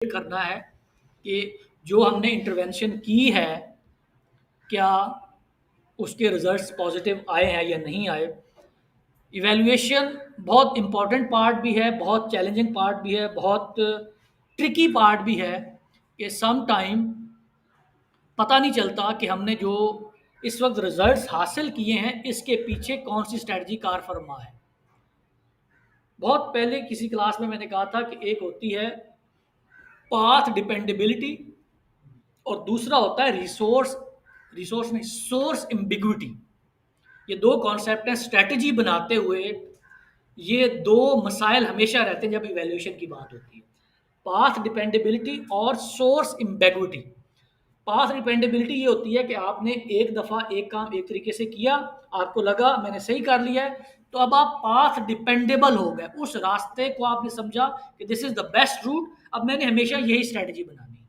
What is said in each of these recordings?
करना है कि जो हमने इंटरवेंशन की है, क्या उसके रिजल्ट्स पॉजिटिव आए हैं या नहीं आए। इवैल्यूएशन बहुत इम्पॉर्टेंट पार्ट भी है, बहुत चैलेंजिंग पार्ट भी है, बहुत ट्रिकी पार्ट भी है कि सम टाइम पता नहीं चलता कि हमने जो इस वक्त रिजल्ट्स हासिल किए हैं इसके पीछे कौन सी स्ट्रेटजी कार फरमा है। बहुत पहले किसी क्लास में मैंने कहा था कि एक होती है पाथ डिपेंडेबिलिटी और दूसरा होता है रिसोर्स रिसोर्स नहीं सोर्स एम्बिग्विटी। ये दो कॉन्सेप्ट हैं स्ट्रेटजी बनाते हुए। ये दो मसाइल हमेशा रहते हैं जब इवैल्यूएशन की बात होती है, पाथ डिपेंडेबिलिटी और सोर्स एम्बिग्विटी। पाथ डिपेंडेबिलिटी ये होती है कि आपने एक दफ़ा एक काम एक तरीके से किया, आपको लगा मैंने सही कर लिया है, तो अब आप पाथ डिपेंडेबल हो गए, उस रास्ते को आपने समझा कि this is the best route, अब मैंने हमेशा यही स्ट्रेटजी बनानी है,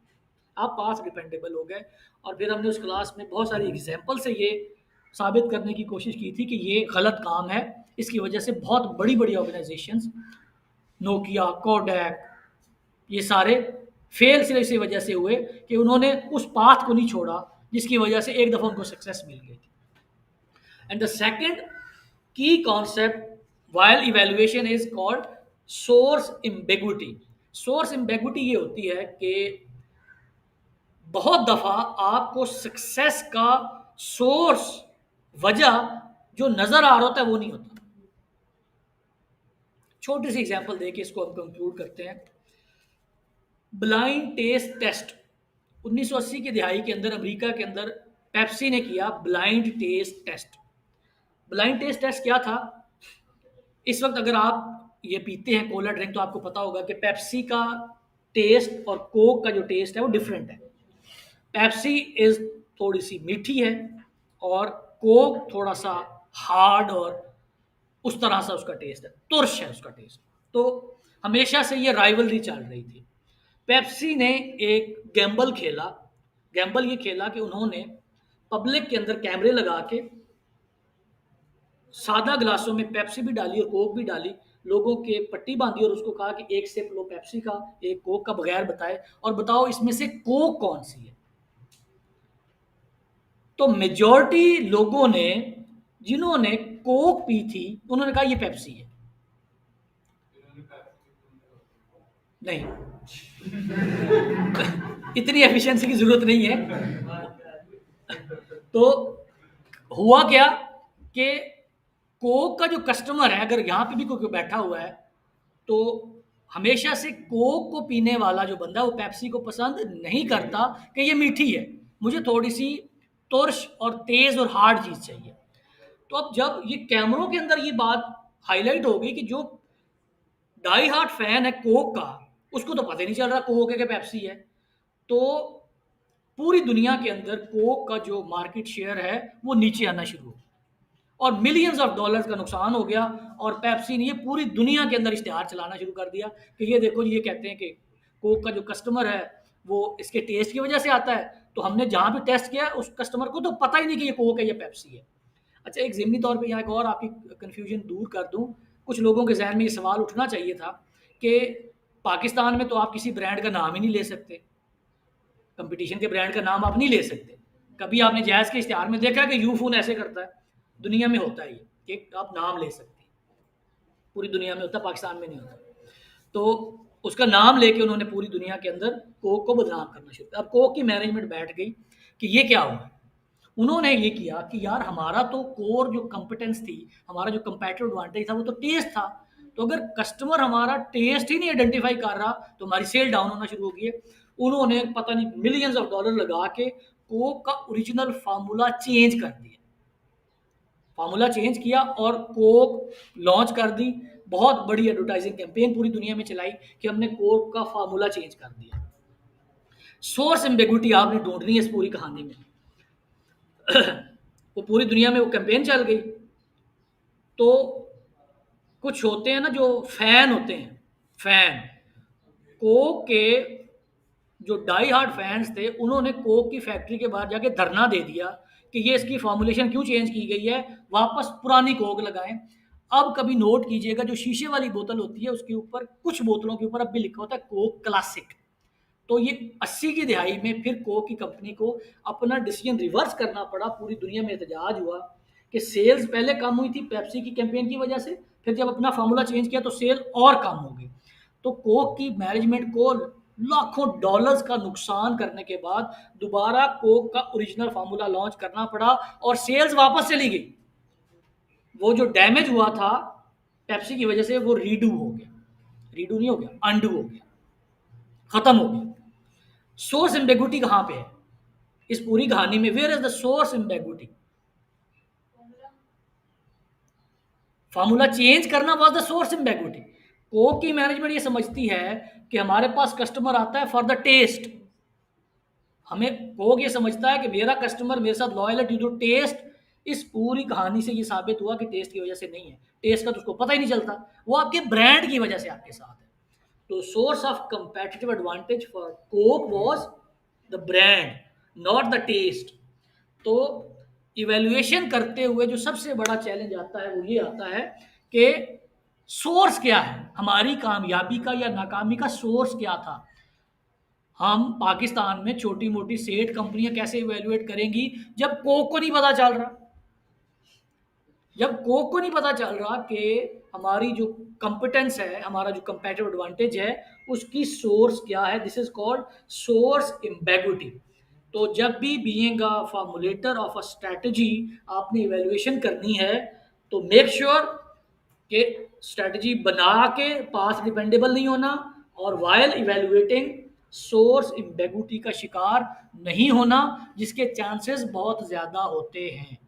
आप पाथ डिपेंडेबल हो गए। और फिर हमने उस क्लास में बहुत सारी एग्जाम्पल से ये साबित करने की कोशिश की थी कि ये गलत काम है। इसकी वजह से बहुत बड़ी बड़ी ऑर्गेनाइजेशंस, नोकिया, कोडैक, ये सारे फेल सिर्फ इसी वजह से हुए कि उन्होंने उस पाथ को नहीं छोड़ा जिसकी वजह से एक दफ़ा उनको सक्सेस मिल गई थी। एंड द सेकंड की concept while evaluation is called source ambiguity. Source ambiguity ये होती है कि बहुत दफ़ा आपको सक्सेस का सोर्स, वजह जो नज़र आ रहा होता है वो नहीं होता। छोटी सी एग्जांपल देके इसको हम कंक्लूड करते हैं। ब्लाइंड टेस्ट टेस्ट 1980 की दिहाई के अंदर अमेरिका के अंदर पेप्सी ने किया blind taste test. Blind taste test क्या था? इस वक्त अगर आप ये पीते हैं कोला ड्रिंक तो आपको पता होगा कि पेप्सी का टेस्ट और कोक का जो टेस्ट है वो डिफरेंट है। पेप्सी इज थोड़ी सी मीठी है और कोक थोड़ा सा हार्ड और उस तरह सा उसका टेस्ट है, तुर्श है उसका टेस्ट। तो हमेशा से ये राइवलरी चल रही थी। पेप्सी ने एक गैम्बल खेला। गैम्बल ये खेला कि उन्होंने पब्लिक के अंदर कैमरे लगा के सादा गिलासों में पेप्सी भी डाली और कोक भी डाली, लोगों के पट्टी बांधी और उसको कहा कि एक सिप लो पेप्सी का, एक कोक का, बगैर बताए, और बताओ इसमें से कोक कौन सी है। तो मेजॉरिटी लोगों ने जिन्होंने कोक पी थी उन्होंने कहा ये पेप्सी है। नहीं, इतनी एफिशिएंसी की जरूरत नहीं है। तो हुआ क्या कि कोक का जो कस्टमर है, अगर यहाँ पे भी कोई बैठा हुआ है, तो हमेशा से कोक को पीने वाला जो बंदा वो पेप्सी को पसंद नहीं करता कि ये मीठी है, मुझे थोड़ी सी तुर्श और तेज और हार्ड चीज चाहिए। तो अब जब ये कैमरों के अंदर ये बात हाईलाइट हो गई कि जो डाई हार्ट फैन है कोक का, उसको तो पता ही नहीं चल रहा कोक है कि पेप्सी है। तो पूरी दुनिया के अंदर कोक का जो मार्केट शेयर है वो नीचे आना शुरू हो और मिलियंस ऑफ डॉलर्स का नुकसान हो गया। और पेप्सी ने ये पूरी दुनिया के अंदर इश्तेहार चलाना शुरू कर दिया कि ये देखो, ये कहते हैं कि कोक का जो कस्टमर है वो इसके टेस्ट की वजह से आता है, तो हमने जहाँ भी टेस्ट किया उस कस्टमर को तो पता ही नहीं कि ये कोक है या पेप्सी है। अच्छा, एक ज़िमनी तौर पे यहाँ एक और आपकी कन्फ्यूजन दूर कर दूँ। कुछ लोगों के ज़हन में ये सवाल उठना चाहिए था कि पाकिस्तान में तो आप किसी ब्रांड का नाम ही नहीं ले सकते, कंपटीशन के ब्रांड का नाम आप नहीं ले सकते। कभी आपने जैज़ के इश्तिहार में देखा कि यू फ़ोन ऐसे करता है? दुनिया में होता है ये कि आप नाम ले सकते हैं, पूरी दुनिया में होता है, पाकिस्तान में नहीं होता। तो उसका नाम लेके उन्होंने पूरी दुनिया के अंदर कोक को बदनाम करना शुरू किया। अब कोक की मैनेजमेंट बैठ गई कि ये क्या हुआ। उन्होंने ये किया कि यार हमारा तो कोर जो कंपिटेंस थी, हमारा जो कंपैरेटिव एडवांटेज था वो तो टेस्ट था। तो अगर कस्टमर हमारा टेस्ट ही नहीं आइडेंटिफाई कर रहा तो हमारी सेल डाउन होना शुरू हो गई है। उन्होंने पता नहीं मिलियंस ऑफ डॉलर लगा के कोक का ओरिजिनल फार्मूला चेंज कर दिया, फार्मूला चेंज किया और कोक लॉन्च कर दी। बहुत बड़ी एडवर्टाइजिंग कैंपेन पूरी दुनिया में चलाई कि हमने कोक का फार्मूला चेंज कर दिया। सोर्स एम्बिग्विटी आपने ढूंढनी है इस पूरी कहानी में। वो पूरी दुनिया में वो कैंपेन चल गई। तो कुछ होते हैं ना जो फैन होते हैं, फैन कोक के जो डाई हार्ड फैंस थे, उन्होंने कोक की फैक्ट्री के बाहर जाके धरना दे दिया कि ये इसकी फॉर्मुलेशन क्यों चेंज की गई है, वापस पुरानी कोक लगाएं। अब कभी नोट कीजिएगा जो शीशे वाली बोतल होती है उसके ऊपर, कुछ बोतलों के ऊपर अब भी लिखा होता है कोक क्लासिक। तो ये 80 की दिहाई में फिर कोक की कंपनी को अपना डिसीजन रिवर्स करना पड़ा। पूरी दुनिया में एहतजाज हुआ कि सेल्स पहले कम हुई थी पेप्सी की कैंपेन की वजह से, फिर जब अपना फार्मूला चेंज किया तो सेल और कम हो गई। तो कोक की मैनेजमेंट को लाखों डॉलर्स का नुकसान करने के बाद दोबारा कोक का ओरिजिनल फार्मूला लॉन्च करना पड़ा और सेल्स वापस चली गई। वो जो डैमेज हुआ था पेप्सी की वजह से वो रीडू हो गया, रीडू नहीं हो गया, अंडू हो गया, खत्म हो गया। सोर्स एम्बेगुटी कहां पे है इस पूरी कहानी में? Where is the source ambiguity? Formula change करना was the source ambiguity. Coke की मैनेजमेंट ये समझती है कि हमारे पास कस्टमर आता है फॉर द टेस्ट। हमें कोक ये समझता है कि मेरा कस्टमर मेरे साथ लॉयल है ड्यू टू टेस्ट। इस पूरी कहानी से ये साबित हुआ कि टेस्ट की वजह से नहीं है, टेस्ट का तो उसको पता ही नहीं चलता, वो आपके ब्रांड की वजह से आपके साथ है। तो source of competitive advantage for Coke was the brand, not the taste. तो इवेल्युएशन करते हुए जो सबसे बड़ा चैलेंज आता है वो ये आता है कि सोर्स क्या है, हमारी कामयाबी का या नाकामी का सोर्स क्या था। हम पाकिस्तान में छोटी मोटी सेठ कंपनियां कैसे इवेल्युएट करेंगी जब कोक को नहीं पता चल रहा, जब कोक को नहीं पता चल रहा कि हमारी जो कंपिटेंस है, हमारा जो कंपेटिटिव एडवांटेज है, उसकी सोर्स क्या है। This is called source ambiguity. तो जब भी being a formulator of a strategy आपने इवेल्युएशन करनी है तो मेक श्योर कि स्ट्रेटजी बना के पास डिपेंडेबल नहीं होना, और वाइल इवेल्युएटिंग सोर्स एम्बेगुटी का शिकार नहीं होना, जिसके चांसेस बहुत ज़्यादा होते हैं।